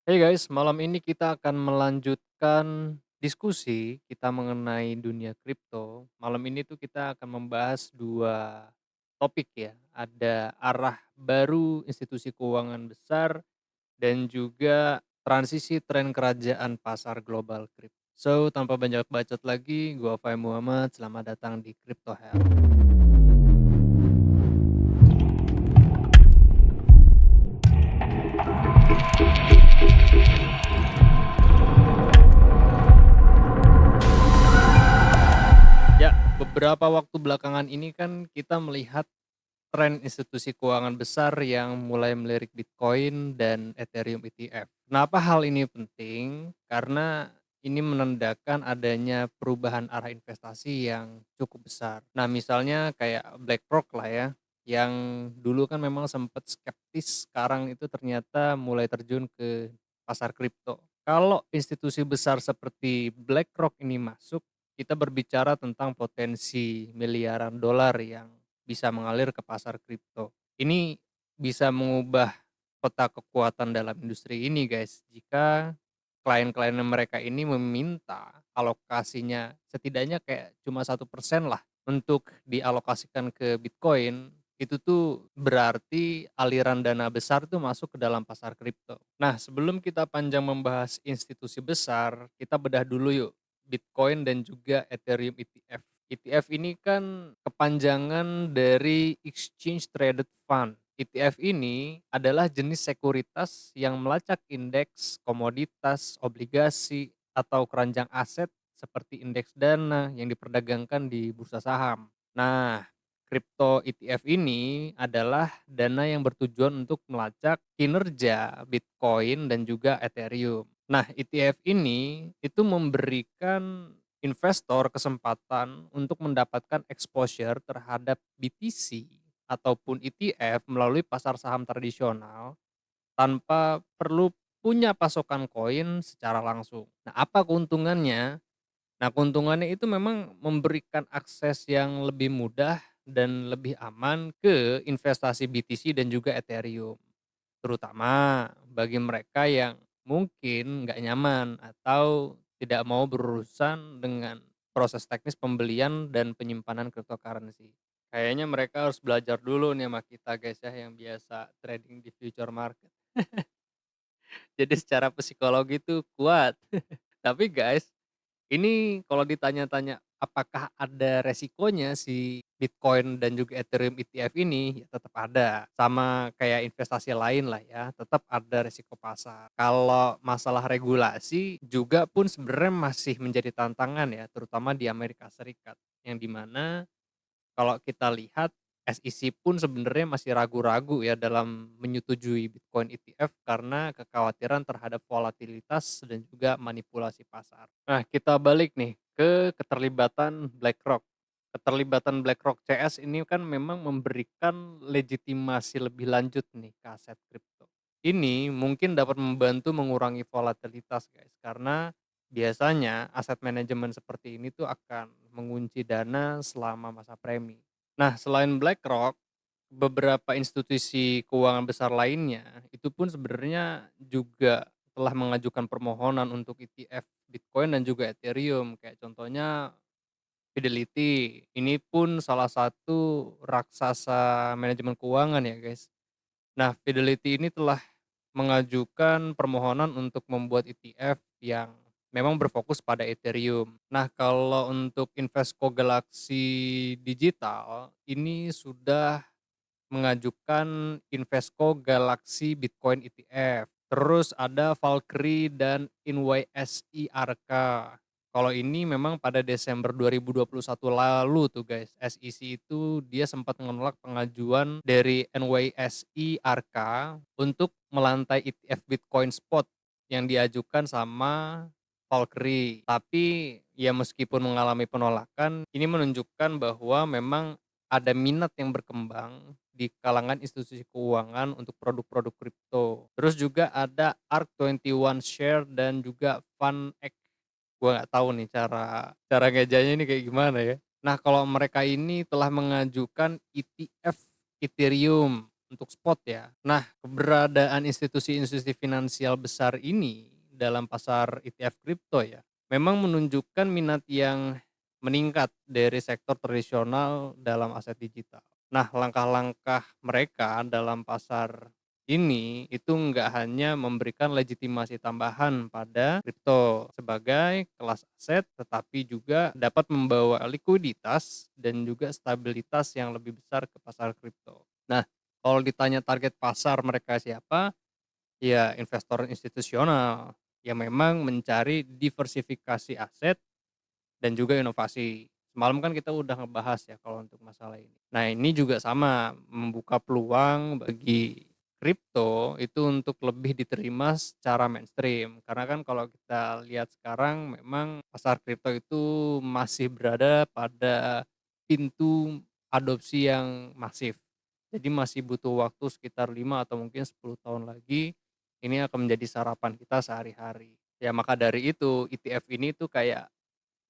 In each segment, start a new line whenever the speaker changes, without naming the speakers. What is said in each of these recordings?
Hey guys, malam ini kita akan melanjutkan diskusi kita mengenai dunia kripto. Malam ini tuh kita akan membahas 2 topik ya. Ada arah baru institusi keuangan besar dan juga transisi tren kerajaan pasar global kripto. So, tanpa banyak bacot lagi, gua Fahim Muhammad, selamat datang di Crypto Health. Ya, beberapa waktu belakangan ini kan kita melihat tren institusi keuangan besar yang mulai melirik Bitcoin dan Ethereum ETF. Kenapa hal ini penting? Karena ini menandakan adanya perubahan arah investasi yang cukup besar. Nah, misalnya kayak BlackRock lah ya, yang dulu kan memang sempat skeptis, sekarang itu ternyata mulai terjun ke pasar kripto. Kalau institusi besar seperti BlackRock ini masuk, kita berbicara tentang potensi miliaran dolar yang bisa mengalir ke pasar kripto. Ini bisa mengubah peta kekuatan dalam industri ini guys, jika klien-klien mereka ini meminta alokasinya setidaknya kayak cuma 1% lah untuk dialokasikan ke Bitcoin, itu tuh berarti aliran dana besar tuh masuk ke dalam pasar kripto. Nah, sebelum kita panjang membahas institusi besar, kita bedah dulu yuk Bitcoin dan juga Ethereum ETF. ETF ini kan kepanjangan dari Exchange Traded Fund. ETF ini adalah jenis sekuritas yang melacak indeks, komoditas, obligasi, atau keranjang aset seperti indeks dana yang diperdagangkan di bursa saham. Nah, kripto ETF ini adalah dana yang bertujuan untuk melacak kinerja Bitcoin dan juga Ethereum. Nah, ETF ini itu memberikan investor kesempatan untuk mendapatkan exposure terhadap BTC ataupun ETF melalui pasar saham tradisional tanpa perlu punya pasokan koin secara langsung. Nah, apa keuntungannya? Nah, keuntungannya itu memang memberikan akses yang lebih mudah dan lebih aman ke investasi BTC dan juga Ethereum. Terutama bagi mereka yang mungkin nggak nyaman atau tidak mau berurusan dengan proses teknis pembelian dan penyimpanan cryptocurrency. Kayaknya mereka harus belajar dulu nih sama kita guys ya yang biasa trading di future market. Jadi secara psikologi itu kuat. Tapi guys, ini kalau ditanya-tanya apakah ada resikonya si Bitcoin dan juga Ethereum ETF ini, ya tetap ada. Sama kayak investasi lain lah ya, tetap ada resiko pasar. Kalau masalah regulasi juga pun sebenarnya masih menjadi tantangan ya, terutama di Amerika Serikat. Yang dimana kalau kita lihat SEC pun sebenarnya masih ragu-ragu ya dalam menyetujui Bitcoin ETF karena kekhawatiran terhadap volatilitas dan juga manipulasi pasar. Nah, kita balik nih ke keterlibatan BlackRock. Keterlibatan BlackRock CS ini kan memang memberikan legitimasi lebih lanjut nih ke aset kripto. Ini mungkin dapat membantu mengurangi volatilitas guys, karena biasanya aset manajemen seperti ini tuh akan mengunci dana selama masa premi. Nah, selain BlackRock, beberapa institusi keuangan besar lainnya itu pun sebenarnya juga telah mengajukan permohonan untuk ETF Bitcoin dan juga Ethereum. Kayak contohnya Fidelity. Ini pun salah satu raksasa manajemen keuangan ya, guys. Nah, Fidelity ini telah mengajukan permohonan untuk membuat ETF yang memang berfokus pada Ethereum. Nah, kalau untuk Invesco Galaxy Digital, ini sudah mengajukan Invesco Galaxy Bitcoin ETF. Terus ada Valkyrie dan NYSE Arca. Kalau ini memang pada Desember 2021 lalu tuh guys, SEC itu dia sempat menolak pengajuan dari NYSE Arca untuk melantai ETF Bitcoin Spot yang diajukan sama Valkyrie. Tapi ya meskipun mengalami penolakan, ini menunjukkan bahwa memang ada minat yang berkembang di kalangan institusi keuangan untuk produk-produk kripto. Terus juga ada ARK21 Share dan juga FunX. Gua nggak tahu nih cara cara ngejanya ini kayak gimana ya. Nah, kalau mereka ini telah mengajukan ETF Ethereum. untuk spot ya. Nah, keberadaan institusi-institusi finansial besar ini dalam pasar ETF kripto ya, memang menunjukkan minat yang meningkat dari sektor tradisional dalam aset digital. Nah, langkah-langkah mereka dalam pasar ini itu nggak hanya memberikan legitimasi tambahan pada kripto sebagai kelas aset, tetapi juga dapat membawa likuiditas dan juga stabilitas yang lebih besar ke pasar kripto. Nah, kalau ditanya target pasar mereka siapa, ya investor institusional yang memang mencari diversifikasi aset dan juga inovasi. Semalam kan kita udah ngebahas ya kalau untuk masalah ini. Nah, ini juga sama membuka peluang bagi kripto itu untuk lebih diterima secara mainstream. Karena kan kalau kita lihat sekarang memang pasar kripto itu masih berada pada pintu adopsi yang masif. Jadi masih butuh waktu sekitar 5 atau mungkin 10 tahun lagi ini akan menjadi sarapan kita sehari-hari. Ya maka dari itu ETF ini tuh kayak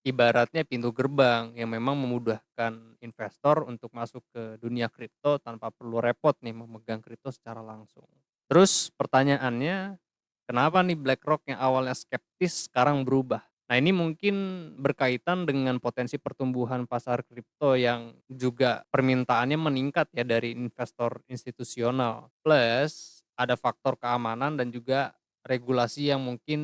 ibaratnya pintu gerbang yang memang memudahkan investor untuk masuk ke dunia kripto tanpa perlu repot nih memegang kripto secara langsung. Terus pertanyaannya, kenapa nih BlackRock yang awalnya skeptis sekarang berubah? Nah, ini mungkin berkaitan dengan potensi pertumbuhan pasar kripto yang juga permintaannya meningkat ya dari investor institusional. Plus ada faktor keamanan dan juga regulasi yang mungkin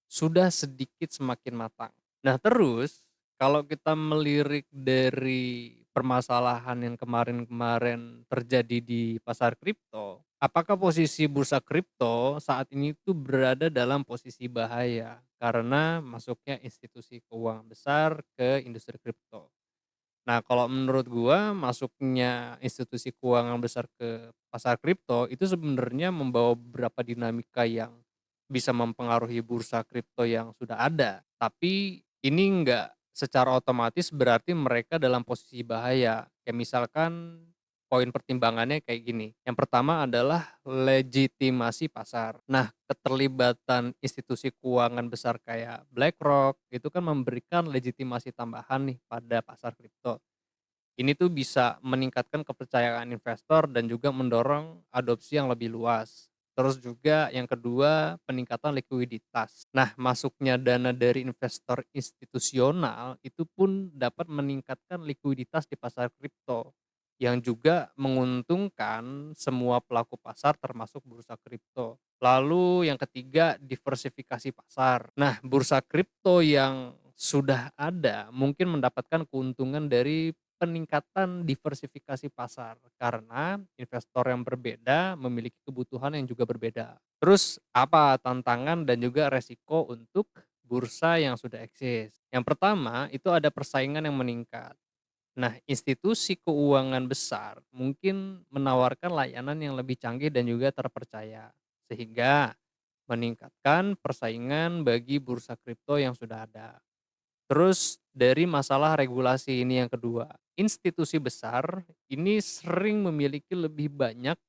sudah sedikit semakin matang. Nah terus, kalau kita melirik dari permasalahan yang kemarin-kemarin terjadi di pasar kripto, apakah posisi bursa kripto saat ini tuh berada dalam posisi bahaya karena masuknya institusi keuangan besar ke industri kripto? Nah, kalau menurut gua masuknya institusi keuangan besar ke pasar kripto itu sebenarnya membawa beberapa dinamika yang bisa mempengaruhi bursa kripto yang sudah ada. Tapi ini enggak secara otomatis berarti mereka dalam posisi bahaya. Kayak misalkan poin pertimbangannya kayak gini. Yang pertama adalah legitimasi pasar. Nah, keterlibatan institusi keuangan besar kayak BlackRock itu kan memberikan legitimasi tambahan nih pada pasar kripto. Ini tuh bisa meningkatkan kepercayaan investor dan juga mendorong adopsi yang lebih luas. Terus juga yang kedua, peningkatan likuiditas. Nah, masuknya dana dari investor institusional itu pun dapat meningkatkan likuiditas di pasar kripto yang juga menguntungkan semua pelaku pasar termasuk bursa kripto. Lalu yang ketiga, diversifikasi pasar. Nah, bursa kripto yang sudah ada mungkin mendapatkan keuntungan dari peningkatan diversifikasi pasar karena investor yang berbeda memiliki kebutuhan yang juga berbeda. Terus apa tantangan dan juga resiko untuk bursa yang sudah eksis? Yang pertama itu ada persaingan yang meningkat. Nah, institusi keuangan besar mungkin menawarkan layanan yang lebih canggih dan juga terpercaya sehingga meningkatkan persaingan bagi bursa kripto yang sudah ada. Terus dari masalah regulasi ini yang kedua, institusi besar ini sering memiliki lebih banyak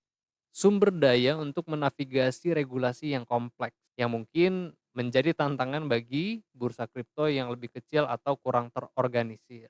sumber daya untuk menavigasi regulasi yang kompleks, yang mungkin menjadi tantangan bagi bursa kripto yang lebih kecil atau kurang terorganisir.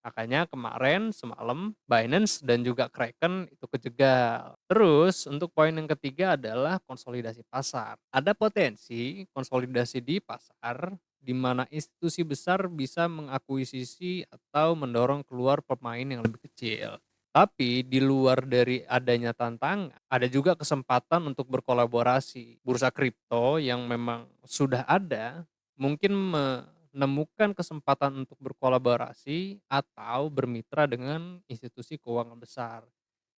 Makanya kemarin semalam Binance dan juga Kraken itu kejegal. Terus untuk poin yang ketiga adalah konsolidasi pasar. Ada potensi konsolidasi di pasar di mana institusi besar bisa mengakuisisi atau mendorong keluar pemain yang lebih kecil. Tapi di luar dari adanya tantangan, ada juga kesempatan untuk berkolaborasi. Bursa kripto yang memang sudah ada mungkin menemukan kesempatan untuk berkolaborasi atau bermitra dengan institusi keuangan besar.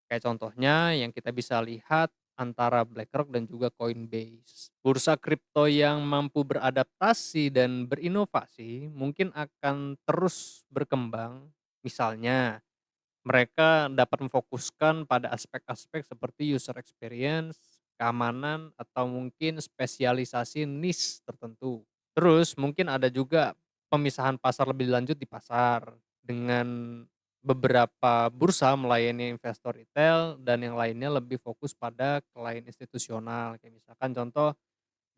Kayak contohnya yang kita bisa lihat antara BlackRock dan juga Coinbase. Bursa kripto yang mampu beradaptasi dan berinovasi mungkin akan terus berkembang. Misalnya, mereka dapat memfokuskan pada aspek-aspek seperti user experience, keamanan, atau mungkin spesialisasi niche tertentu. Terus mungkin ada juga pemisahan pasar lebih lanjut di pasar dengan beberapa bursa melayani investor retail dan yang lainnya lebih fokus pada klien institusional. Kayak misalkan contoh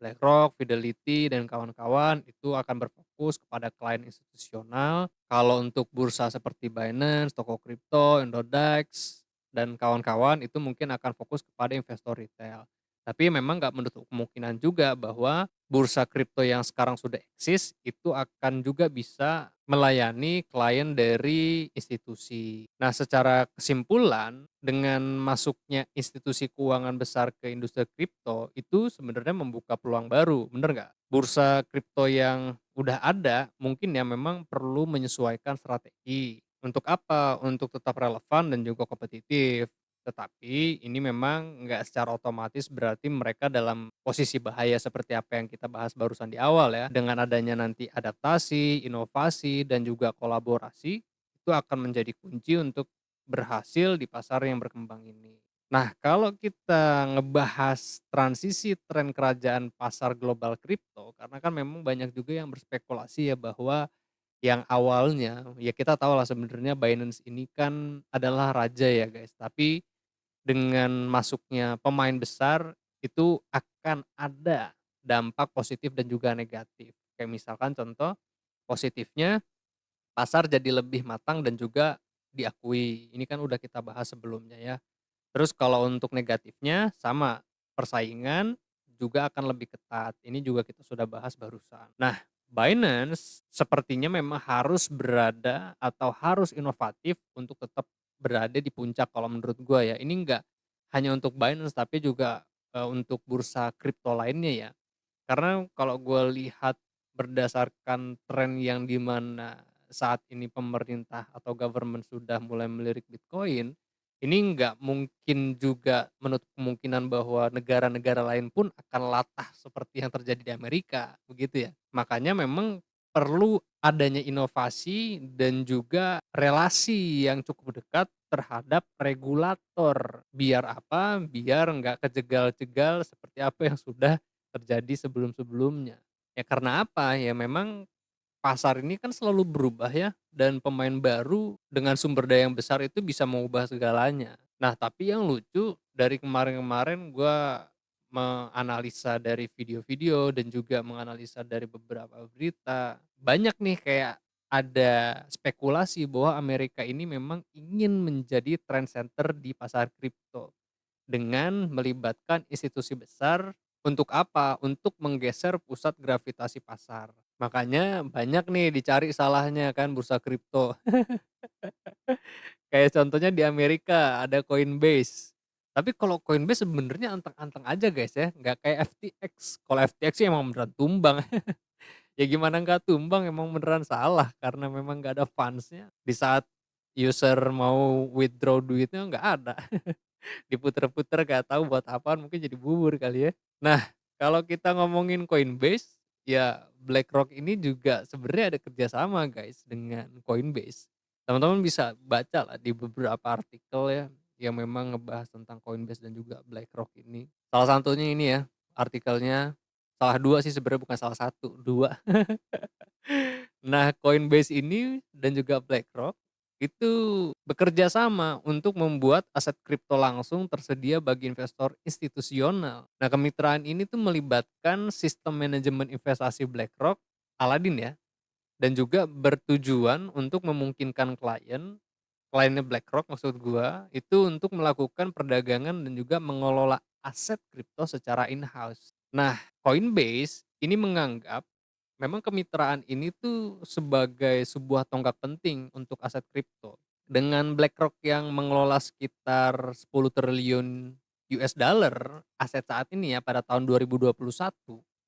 BlackRock, Fidelity, dan kawan-kawan itu akan berfokus kepada klien institusional. Kalau untuk bursa seperti Binance, Toko Kripto, Indodax, dan kawan-kawan itu mungkin akan fokus kepada investor retail. Tapi memang nggak menutup kemungkinan juga bahwa bursa kripto yang sekarang sudah eksis itu akan juga bisa melayani klien dari institusi. Nah, secara kesimpulan dengan masuknya institusi keuangan besar ke industri kripto itu sebenarnya membuka peluang baru, bener nggak? Bursa kripto yang udah ada mungkin ya memang perlu menyesuaikan strategi. Untuk apa? Untuk tetap relevan dan juga kompetitif. Tetapi ini memang nggak secara otomatis berarti mereka dalam posisi bahaya seperti apa yang kita bahas barusan di awal ya. Dengan adanya nanti adaptasi, inovasi, dan juga kolaborasi, itu akan menjadi kunci untuk berhasil di pasar yang berkembang ini. Nah, kalau kita ngebahas transisi tren kerajaan pasar global kripto, karena kan memang banyak juga yang berspekulasi ya bahwa yang awalnya ya kita tahu lah sebenarnya Binance ini kan adalah raja ya guys, tapi dengan masuknya pemain besar itu akan ada dampak positif dan juga negatif. Kayak misalkan contoh positifnya pasar jadi lebih matang dan juga diakui. Ini kan udah kita bahas sebelumnya ya. Terus kalau untuk negatifnya sama, persaingan juga akan lebih ketat. Ini juga kita sudah bahas barusan. Nah, Binance sepertinya memang harus berada atau harus inovatif untuk tetap berada di puncak kalau menurut gua ya. Ini enggak hanya untuk Binance tapi juga untuk bursa kripto lainnya ya. Karena kalau gue lihat berdasarkan tren yang di mana saat ini pemerintah atau government sudah mulai melirik Bitcoin, ini nggak mungkin juga menutup kemungkinan bahwa negara-negara lain pun akan latah seperti yang terjadi di Amerika, begitu ya. Makanya memang perlu adanya inovasi dan juga relasi yang cukup dekat terhadap regulator. Biar apa? Biar nggak kejegal-jegal seperti apa yang sudah terjadi sebelum-sebelumnya. Ya karena apa? Ya memang pasar ini kan selalu berubah ya, dan pemain baru dengan sumber daya yang besar itu bisa mengubah segalanya. Nah, tapi yang lucu dari kemarin-kemarin gue menganalisa dari video-video dan juga menganalisa dari beberapa berita, banyak nih kayak ada spekulasi bahwa Amerika ini memang ingin menjadi trend center di pasar kripto dengan melibatkan institusi besar untuk apa? Untuk menggeser pusat gravitasi pasar. Makanya banyak nih dicari salahnya kan bursa kripto. Kayak contohnya di Amerika ada Coinbase. Tapi kalau Coinbase sebenarnya anteng-anteng aja guys ya, nggak kayak FTX. Kalau FTX sih emang beneran tumbang. Ya gimana nggak tumbang, emang beneran salah karena memang nggak ada funds-nya. Di saat user mau withdraw duitnya nggak ada. Diputer-puter nggak tahu buat apaan, mungkin jadi bubur kali ya. Nah, kalau kita ngomongin Coinbase, ya BlackRock ini juga sebenarnya ada kerjasama guys dengan Coinbase. Teman-teman bisa baca lah di beberapa artikel ya, yang memang ngebahas tentang Coinbase dan juga BlackRock ini. Salah satunya ini ya, artikelnya salah dua sih sebenarnya, bukan salah satu, dua. Nah, Coinbase ini dan juga BlackRock itu bekerja sama untuk membuat aset kripto langsung tersedia bagi investor institusional. Nah, kemitraan ini tuh melibatkan sistem manajemen investasi BlackRock, Aladdin ya, dan juga bertujuan untuk memungkinkan kliennya BlackRock maksud gua, itu untuk melakukan perdagangan dan juga mengelola aset kripto secara in-house. Nah, Coinbase ini menganggap memang kemitraan ini tuh sebagai sebuah tonggak penting untuk aset kripto. Dengan BlackRock yang mengelola sekitar 10 triliun US dollar aset saat ini ya pada tahun 2021,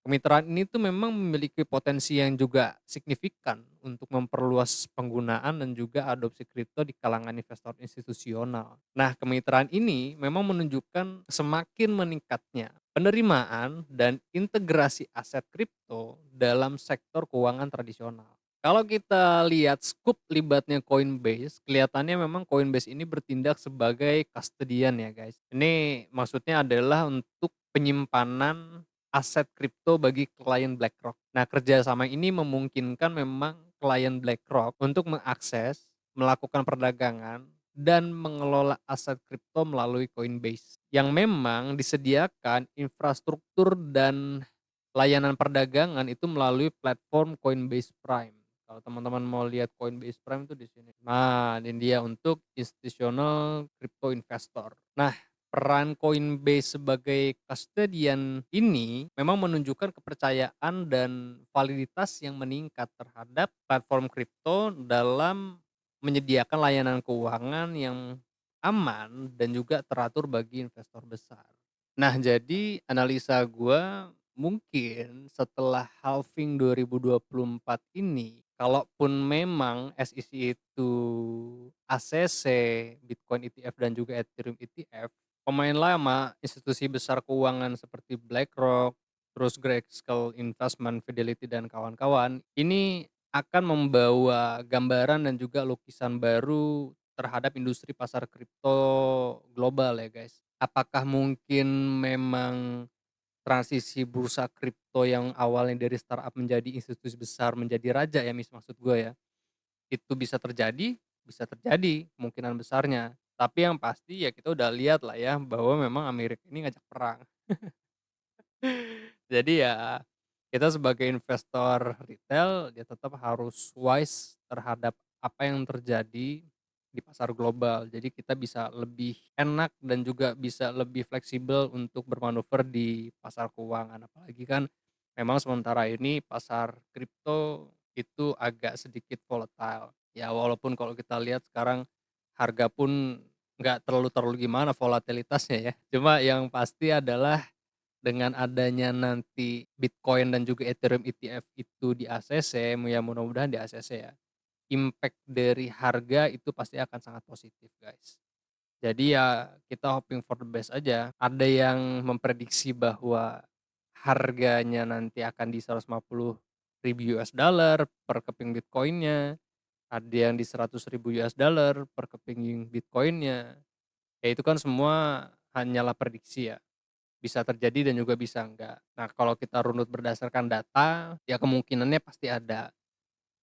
kemitraan ini tuh memang memiliki potensi yang juga signifikan untuk memperluas penggunaan dan juga adopsi kripto di kalangan investor institusional. Nah, kemitraan ini memang menunjukkan semakin meningkatnya penerimaan dan integrasi aset kripto dalam sektor keuangan tradisional. Kalau kita lihat skup libatnya Coinbase, kelihatannya memang Coinbase ini bertindak sebagai custodian ya guys. Ini maksudnya adalah untuk penyimpanan aset kripto bagi klien BlackRock. Nah, kerjasama ini memungkinkan memang klien BlackRock untuk mengakses, melakukan perdagangan, dan mengelola aset kripto melalui Coinbase. Yang memang disediakan infrastruktur dan layanan perdagangan itu melalui platform Coinbase Prime. Kalau teman-teman mau lihat Coinbase Prime tuh di sini. Nah, ini dia untuk institutional crypto investor. Nah, peran Coinbase sebagai custodian ini memang menunjukkan kepercayaan dan validitas yang meningkat terhadap platform kripto dalam menyediakan layanan keuangan yang aman dan juga teratur bagi investor besar. Nah, jadi analisa gua mungkin setelah halving 2024 ini, kalaupun memang SEC itu ACC, Bitcoin ETF dan juga Ethereum ETF, pemain lama, institusi besar keuangan seperti BlackRock, terus Grayscale Investment, Fidelity dan kawan-kawan, ini akan membawa gambaran dan juga lukisan baru terhadap industri pasar kripto global ya guys. Apakah mungkin memang transisi bursa kripto yang awalnya dari startup menjadi institusi besar menjadi raja ya maksud gue ya, itu bisa terjadi kemungkinan besarnya. Tapi yang pasti ya kita udah lihat lah ya bahwa memang Amerika ini ngajak perang. Jadi ya kita sebagai investor retail ya tetap harus wise terhadap apa yang terjadi di pasar global. Jadi kita bisa lebih enak dan juga bisa lebih fleksibel untuk bermanuver di pasar keuangan. Apalagi kan memang sementara ini pasar kripto itu agak sedikit volatile. Ya walaupun kalau kita lihat sekarang harga pun nggak terlalu gimana volatilitasnya ya. Cuma yang pasti adalah dengan adanya nanti Bitcoin dan juga Ethereum ETF itu di ACC, ya mudah-mudahan di ACC ya, impact dari harga itu pasti akan sangat positif guys. Jadi ya kita hoping for the best aja. Ada yang memprediksi bahwa harganya nanti akan di 150.000 US dollar per keping Bitcoinnya, ada yang di 100.000 US dollar per keping Bitcoinnya. Ya itu kan semua hanyalah prediksi ya, bisa terjadi dan juga bisa enggak. Nah, kalau kita runut berdasarkan data, ya kemungkinannya pasti ada.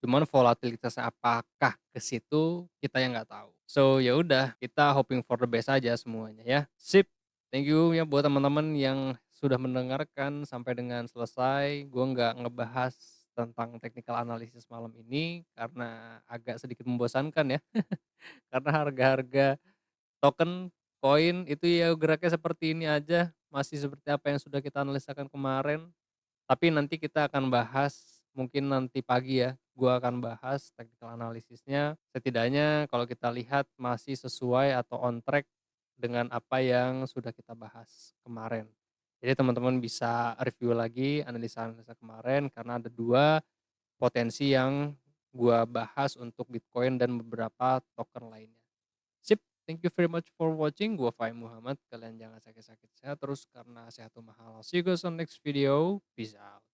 Cuman volatilitasnya apakah ke situ kita yang nggak tahu. So ya udah, kita hoping for the best aja semuanya ya. Sip. Thank you ya buat teman-teman yang sudah mendengarkan sampai dengan selesai. Gue nggak ngebahas tentang technical analysis malam ini karena agak sedikit membosankan ya. Karena harga-harga token, koin itu ya geraknya seperti ini aja, masih seperti apa yang sudah kita analisakan kemarin. Tapi nanti kita akan bahas, mungkin nanti pagi ya, gua akan bahas technical analisisnya. Setidaknya kalau kita lihat masih sesuai atau on track dengan apa yang sudah kita bahas kemarin. Jadi teman-teman bisa review lagi analisa-analisa kemarin karena ada 2 potensi yang gua bahas untuk Bitcoin dan beberapa token lainnya. Sip, thank you very much for watching. Gua Fahim Muhammad. Kalian jangan sakit-sakit sehat terus karena sehat tuh mahal. See you guys on next video. Peace out.